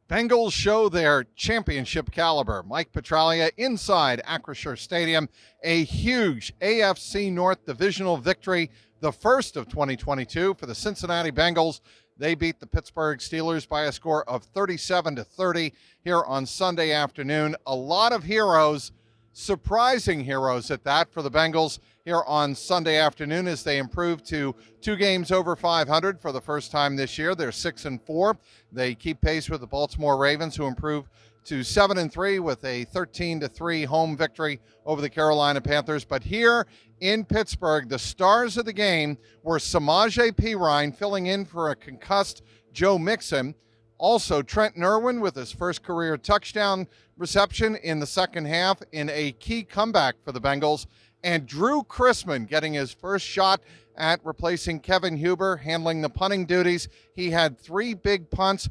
Bengals show their championship caliber. Mike Petraglia inside Acrisure Stadium. A huge AFC North divisional victory, the first of 2022 for the Cincinnati Bengals. They beat the Pittsburgh Steelers by a score of 37-30 here on Sunday afternoon. A lot of heroes, surprising heroes at that, for the Bengals here on Sunday afternoon as they improve to 2 games over 500 for the first time this year. They're 6-4. They keep pace with the Baltimore Ravens, who improve to 7-3 with a 13-3 home victory over the Carolina Panthers. But here in Pittsburgh, the stars of the game were Samaje Perine filling in for a concussed Joe Mixon. Also, Trenton Irwin with his first career touchdown reception in the second half in a key comeback for the Bengals. And Drew Chrisman getting his first shot at replacing Kevin Huber, handling the punting duties. He had 3 big punts,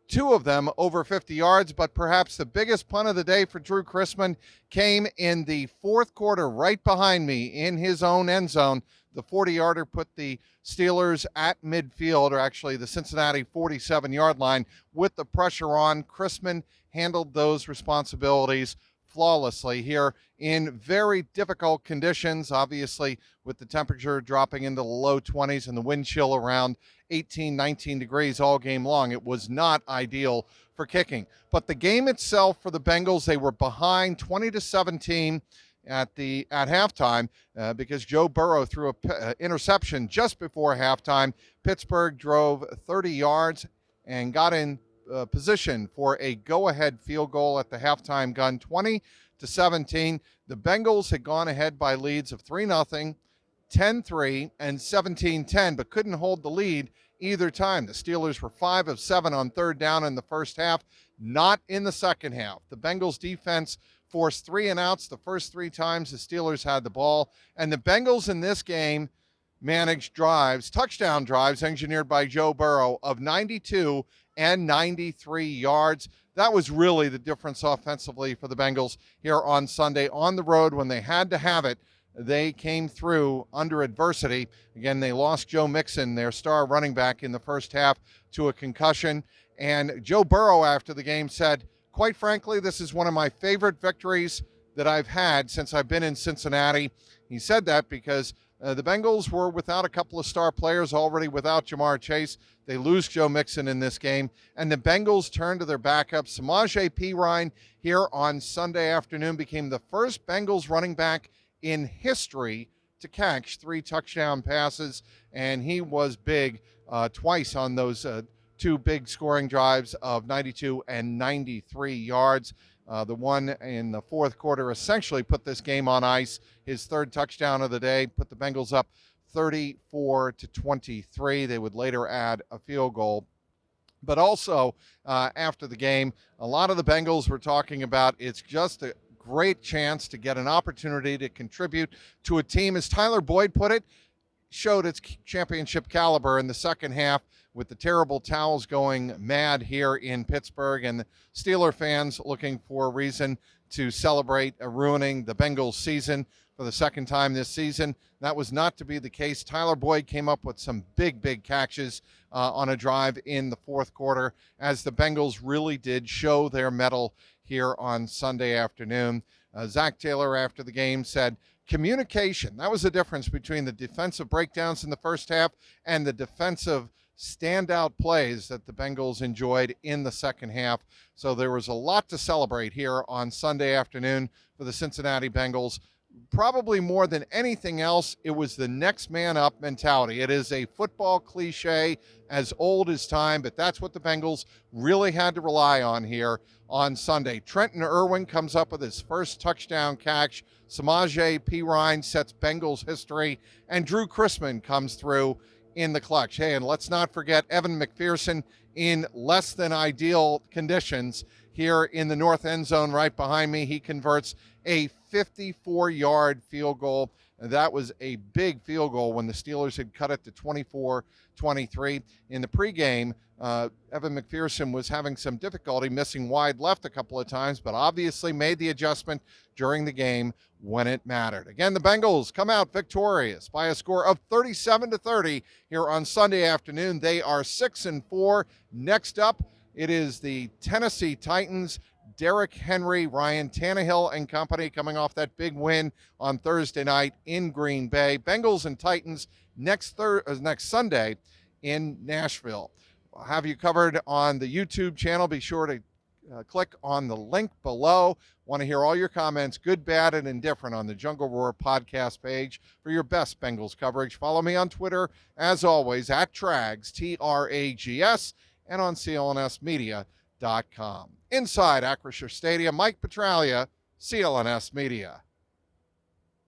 2 of them over 50 yards, but perhaps the biggest punt of the day for Drew Chrisman came in the fourth quarter right behind me in his own end zone. The 40-yarder put the Steelers at midfield, or actually the Cincinnati 47-yard line, with the pressure on. Chrisman handled those responsibilities flawlessly here in very difficult conditions, obviously with the temperature dropping into the low 20s and the wind chill around 18, 19 degrees all game long. It was not ideal for kicking. But the game itself for the Bengals, they were behind 20-17 at halftime because Joe Burrow threw an interception just before halftime. Pittsburgh drove 30 yards and got in position for a go-ahead field goal at the halftime gun, 20-17. The Bengals had gone ahead by leads of 3-0, 10-3, and 17-10, but couldn't hold the lead either time. The Steelers were 5 of 7 on third down in the first half, not in the second half. The Bengals defense forced 3 and outs the first 3 times the Steelers had the ball, and the Bengals in this game managed drives, touchdown drives engineered by Joe Burrow of 92 and 93 yards. That was really the difference offensively for the Bengals here on Sunday. On the road, when they had to have it, they came through under adversity. Again, they lost Joe Mixon, their star running back, in the first half to a concussion. And Joe Burrow after the game said, quite frankly, this is one of my favorite victories that I've had since I've been in Cincinnati. He said that because the Bengals were without a couple of star players, already without Jamar Chase. They lose Joe Mixon in this game, and the Bengals turn to their backup. Samaje Perine here on Sunday afternoon became the first Bengals running back in history to catch 3 touchdown passes, and he was big twice on those 2 big scoring drives of 92 and 93 yards. The one in the fourth quarter essentially put this game on ice. His 3rd touchdown of the day put the Bengals up 34-23. They would later add a field goal. But also after the game, a lot of the Bengals were talking about it's just a great chance to get an opportunity to contribute to a team, as Tyler Boyd put it, showed its championship caliber in the second half with the terrible towels going mad here in Pittsburgh, and the Steeler fans looking for a reason to celebrate ruining the Bengals season for the second time this season. That was not to be the case. Tyler Boyd came up with some big catches on a drive in the fourth quarter as the Bengals really did show their mettle here on Sunday afternoon. Zach Taylor after the game said, communication, that was the difference between the defensive breakdowns in the first half and the defensive standout plays that the Bengals enjoyed in the second half. So there was a lot to celebrate here on Sunday afternoon for the Cincinnati Bengals. Probably more than anything else, it was the next man up mentality. It is a football cliche as old as time, but that's what the Bengals really had to rely on here on Sunday. Trenton Irwin comes up with his first touchdown catch. Samaje Perine sets Bengals history, and Drew Chrisman comes through in the clutch. Hey, and let's not forget Evan McPherson in less than ideal conditions here in the north end zone right behind me. He converts a 54-yard field goal. That was a big field goal when the Steelers had cut it to 24-23. In the pregame, Evan McPherson was having some difficulty missing wide left a couple of times, but obviously made the adjustment during the game when it mattered. Again, the Bengals come out victorious by a score of 37-30 here on Sunday afternoon. They are 6-4. Next up, It is the Tennessee Titans, Derrick Henry, Ryan Tannehill and company coming off that big win on Thursday night in Green Bay. Bengals and Titans next Sunday in Nashville. I'll have you covered on the YouTube channel. Be sure to click on the link below. Want to hear all your comments, good, bad, and indifferent, on the Jungle Roar podcast page for your best Bengals coverage. Follow me on Twitter, as always, at Trags, Trags, and on clnsmedia.com. Inside Acrisure Stadium, Mike Petraglia, CLNS Media.